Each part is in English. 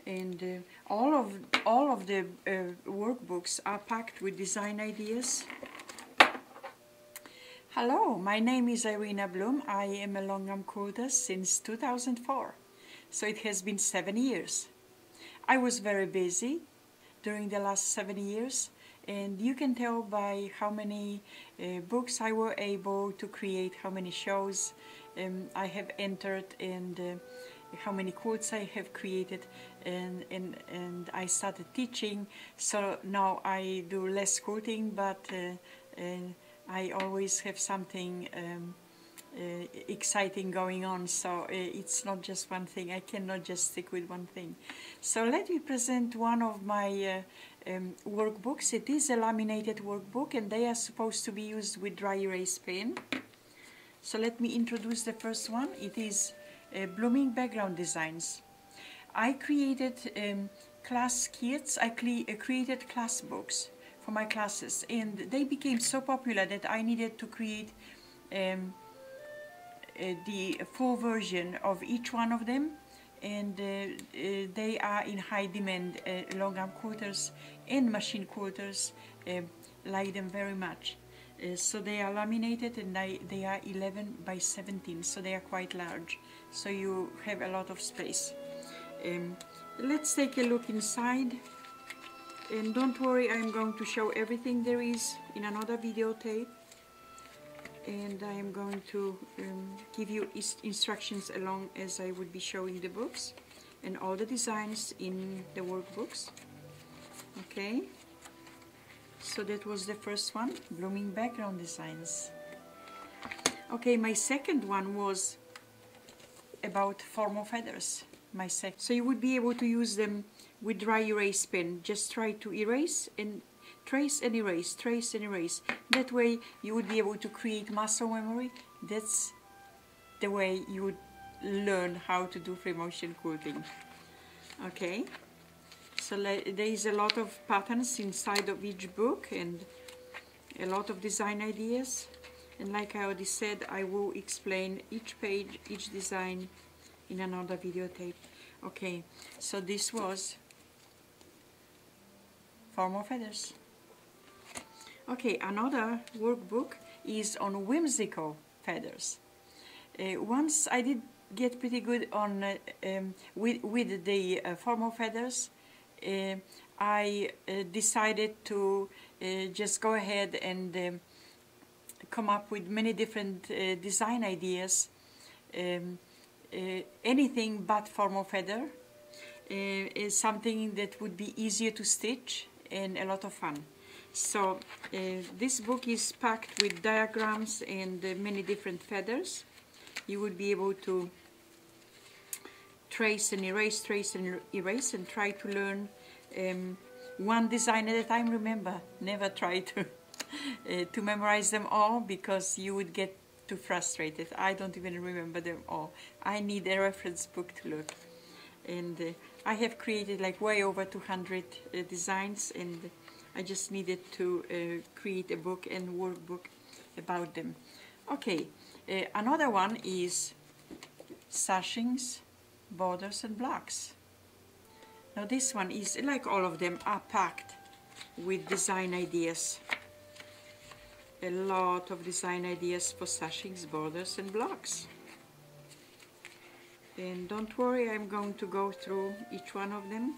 and all of the workbooks are packed with design ideas. Hello, my name is Irina Blum. I am a longarm quilter since 2004, so it has been 7 years. I was very busy during the last 7 years, and you can tell by how many books I were able to create, how many shows I have entered, and how many quotes I have created, and I started teaching, so now I do less quoting, but I always have something exciting going on, so it's not just one thing. I cannot just stick with one thing. So let me present one of my workbooks. It is a laminated workbook, and they are supposed to be used with dry erase pen. So let me introduce the first one. It is Blooming Background Designs. I created class kits. I created class books for my classes, and they became so popular that I needed to create the full version of each one of them, and they are in high demand. Longarm quilters and machine quilters like them very much. So they are laminated, and they are 11 by 17, so they are quite large, so you have a lot of space. Let's take a look inside, and don't worry, I'm going to show everything there is in another videotape, and I am going to give you instructions along as I would be showing the books and all the designs in the workbooks. Okay, so that was the first one, Blooming Background Designs. Okay, my second one was about formal feathers. So you would be able to use them with dry erase pen. Just try to erase and trace and erase, trace and erase. That way you would be able to create muscle memory. That's the way you would learn how to do free motion quilting. Okay, so there is a lot of patterns inside of each book and a lot of design ideas, and like I already said, I will explain each page, each design in another videotape. Okay, so this was formal feathers. Okay, another workbook is on whimsical feathers. Once I did get pretty good on with the formal feathers, I decided to just go ahead and come up with many different design ideas. Anything but formal feather is something that would be easier to stitch and a lot of fun. So this book is packed with diagrams and many different feathers. You would be able to trace and erase, and try to learn one design at a time. Remember, never try to memorize them all, because you would get too frustrated. I don't even remember them all. I need a reference book to look. And I have created like way over 200 designs, and I just needed to create a book and workbook about them. Okay, another one is sashings, borders and blocks. Now this one is, like all of them, are packed with design ideas. A lot of design ideas for sashings, borders and blocks. And don't worry, I'm going to go through each one of them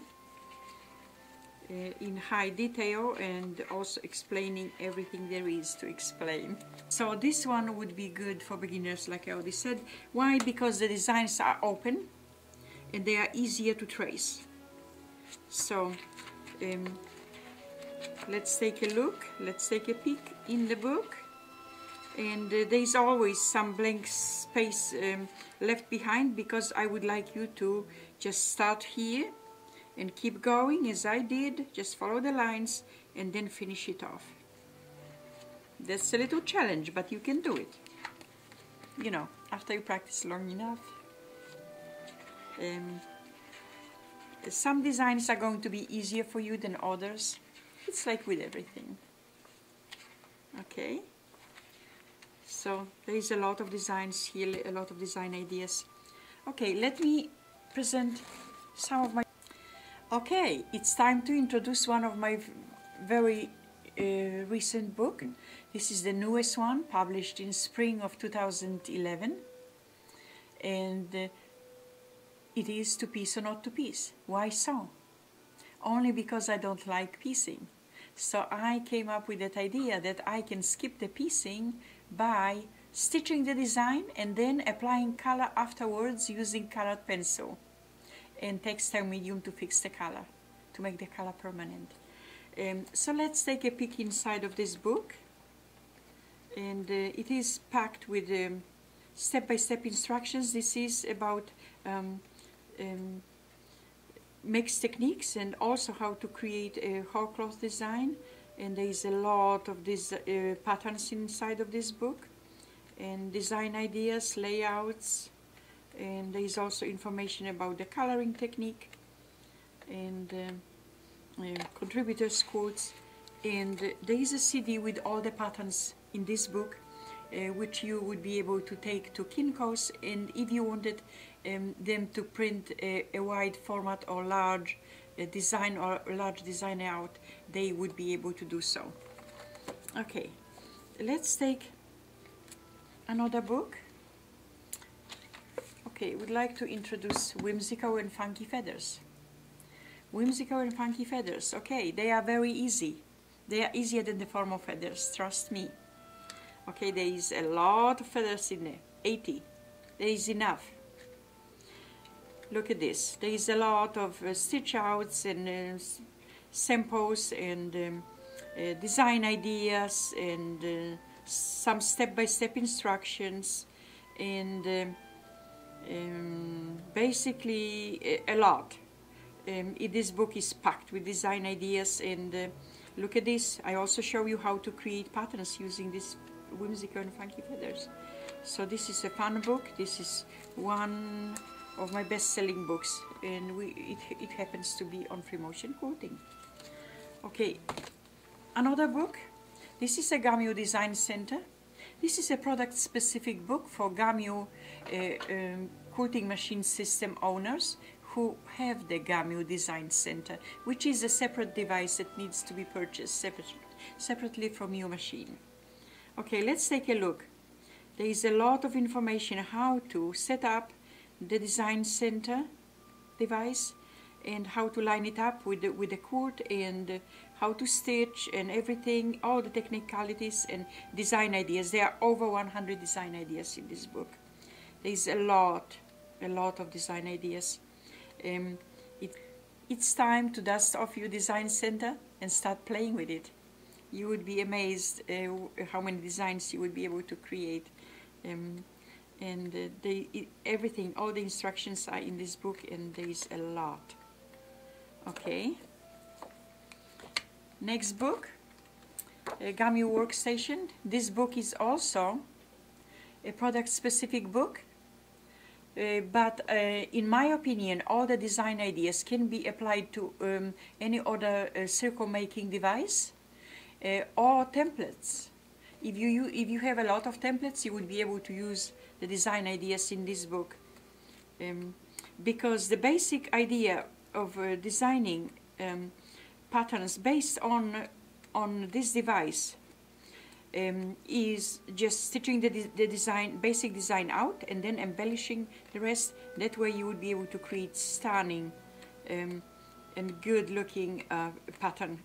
in high detail, and also explaining everything there is to explain. So this one would be good for beginners, like I already said. Why? Because the designs are open and they are easier to trace. So let's take a look, let's take a peek in the book. And there's always some blank space left behind, because I would like you to just start here and keep going as I did. Just follow the lines and then finish it off. That's a little challenge, but you can do it, you know, after you practice long enough. Some designs are going to be easier for you than others. It's like with everything. Okay, so there is a lot of designs here, a lot of design ideas. Okay, let me present some of my... Okay, it's time to introduce one of my very recent book. This is the newest one, published in spring of 2011, and it is To Piece or Not to Piece. Why so? Only because I don't like piecing. So I came up with that idea that I can skip the piecing by stitching the design and then applying color afterwards using colored pencil and textile medium to fix the color, to make the color permanent. So let's take a peek inside of this book, and it is packed with step-by-step instructions. This is about mixed techniques and also how to create a whole cloth design, and there is a lot of these patterns inside of this book, and design ideas, layouts, and there is also information about the coloring technique and contributors quotes, and there is a CD with all the patterns in this book, which you would be able to take to Kinko's, and if you wanted them to print a wide format or large design or large design out, they would be able to do so. Okay, let's take another book. Okay, we'd like to introduce Whimsical and Funky Feathers. Whimsical and Funky Feathers, okay, they are very easy. They are easier than the formal feathers, trust me. Okay, there is a lot of feathers in there, 80. There is enough. Look at this. There is a lot of stitch outs and samples and design ideas and some step-by-step instructions and basically a lot. This book is packed with design ideas, and look at this. I also show you how to create patterns using this Whimsical and Funky Feathers. So this is a fun book. This is one of my best-selling books, and it happens to be on free motion quilting. Okay, another book. This is a Gamio Design Center. This is a product-specific book for Gamio quilting machine system owners who have the Gamio Design Center, which is a separate device that needs to be purchased separately from your machine. Okay, let's take a look. There is a lot of information how to set up the Design Center device and how to line it up with the quilt and how to stitch and everything, all the technicalities and design ideas. There are over 100 design ideas in this book. There is a lot of design ideas. It's time to dust off your Design Center and start playing with it. You would be amazed how many designs you would be able to create. Everything, all the instructions are in this book, and there is a lot. Okay. Next book, Gamio Workstation. This book is also a product-specific book, but in my opinion, all the design ideas can be applied to any other circle-making device or templates. If you have a lot of templates, you would be able to use the design ideas in this book, because the basic idea of designing patterns based on this device is just stitching the basic design out and then embellishing the rest. That way you would be able to create stunning and good looking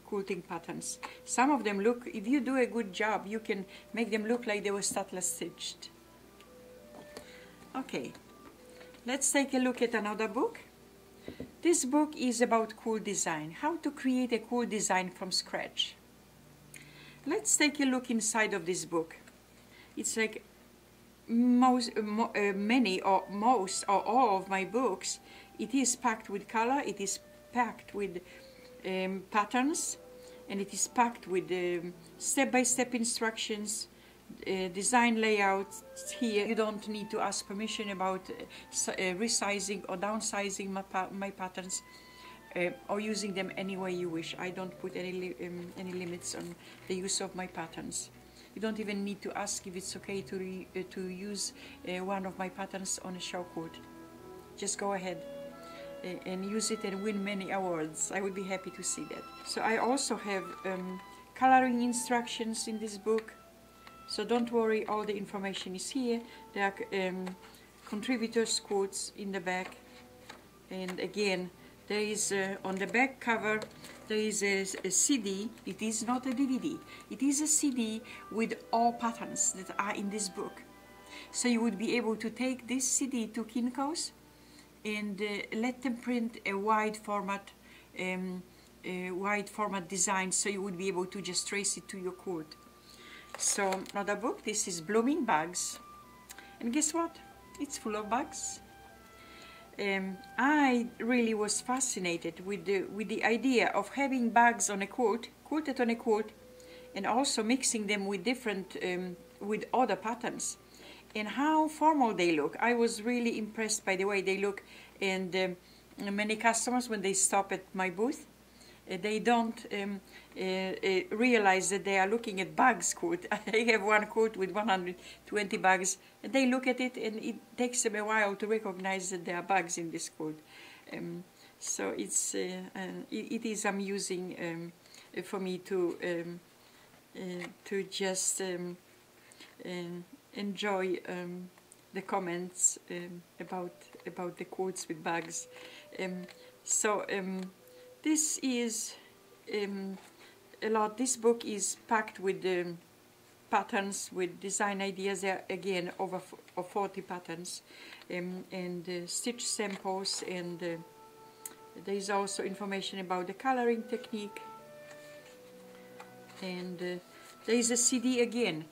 quilting patterns. Some of them look, if you do a good job, you can make them look like they were startler stitched. Okay, let's take a look at another book. This book is about quilt design, how to create a quilt design from scratch. Let's take a look inside of this book. It's like many or most or all of my books. It is packed with color, it is packed with patterns, and it is packed with step-by-step instructions, design layouts. Here you don't need to ask permission about resizing or downsizing my patterns, or using them any way you wish. I don't put any limits on the use of my patterns. You don't even need to ask if it's okay to use one of my patterns on a show quilt. Just go ahead. and use it and win many awards. I would be happy to see that. So I also have coloring instructions in this book. So don't worry, all the information is here. There are contributors' quotes in the back. And again, there is on the back cover, there is a CD. It is not a DVD. It is a CD with all patterns that are in this book. So you would be able to take this CD to Kinko's and let them print a wide format design, so you would be able to just trace it to your quilt. So another book, this is Blooming Bugs, and guess what? It's full of bugs. I really was fascinated with the idea of having bugs on a quilt, quilted on a quilt, and also mixing them with different with other patterns, and how formal they look. I was really impressed by the way they look, and many customers, when they stop at my booth, they don't realize that they are looking at bugs quilt. I have one quilt with 120 bugs, and they look at it, and it takes them a while to recognize that there are bugs in this quilt. So it is amusing for me to just enjoy the comments about the quilts with bugs. This is a lot. This book is packed with patterns, with design ideas. There are again over 40 patterns, and stitch samples, and there is also information about the coloring technique. And there is a CD again.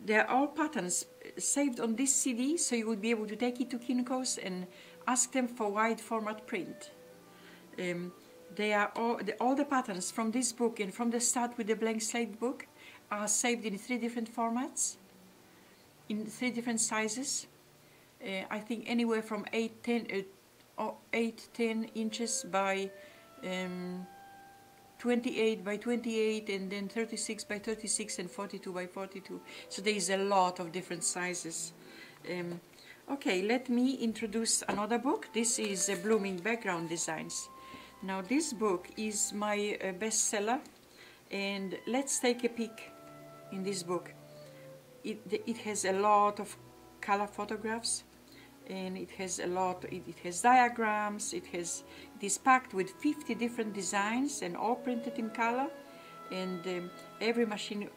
There are all patterns saved on this CD, so you would be able to take it to Kinko's and ask them for wide format print. They are all the patterns from this book and from the Start with the Blank Slate book are saved in 3 different formats, in 3 different sizes. I think anywhere from 8-10 inches by 28 by 28, and then 36 by 36 and 42 by 42. So there is a lot of different sizes. Okay, let me introduce another book. This is Blooming Background Designs. Now this book is my bestseller, and let's take a peek in this book. It has a lot of color photographs, and it has a lot. It has diagrams. It is packed with 50 different designs, and all printed in color. And every machine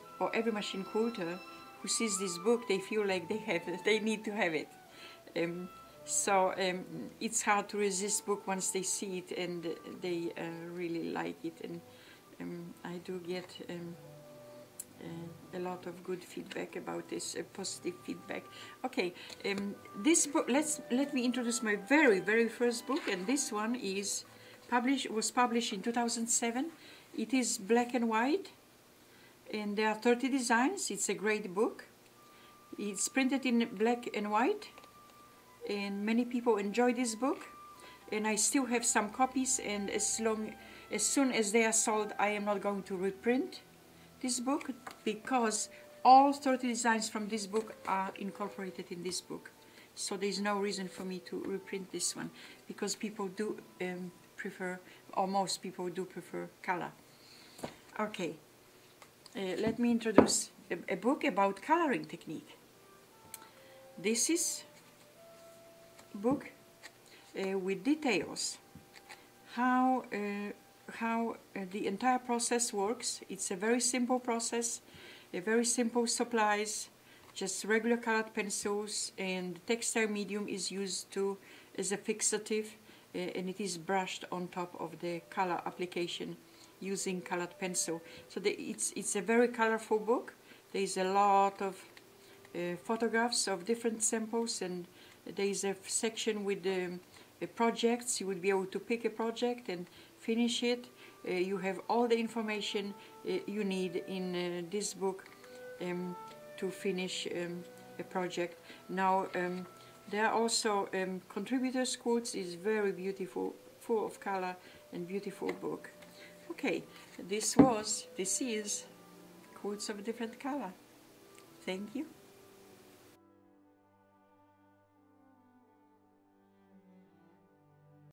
quilter who sees this book, they feel like they need to have it. It's hard to resist book once they see it, and they really like it. And I do get a lot of good feedback about this, positive feedback. Okay, this book. Let me introduce my very first book, and this one was published in 2007. It is black and white, and there are 30 designs. It's a great book. It's printed in black and white, and many people enjoy this book. And I still have some copies, and as soon as they are sold, I am not going to reprint this book, because all 30 designs from this book are incorporated in this book. So there is no reason for me to reprint this one, because people do prefer, or most people do prefer, color. Okay, let me introduce a book about coloring technique. This is a book with details, how the entire process works. It's a very simple process, a very simple supplies, just regular colored pencils, and textile medium is used as a fixative, and it is brushed on top of the color application using colored pencil. So it's a very colorful book. There is a lot of photographs of different samples, and there is a section with projects. You would be able to pick a project and finish it. You have all the information you need in this book to finish a project. Now there are also contributors' quotes. Is very beautiful, full of color, and beautiful book. Okay, this is quotes of different color. Thank you.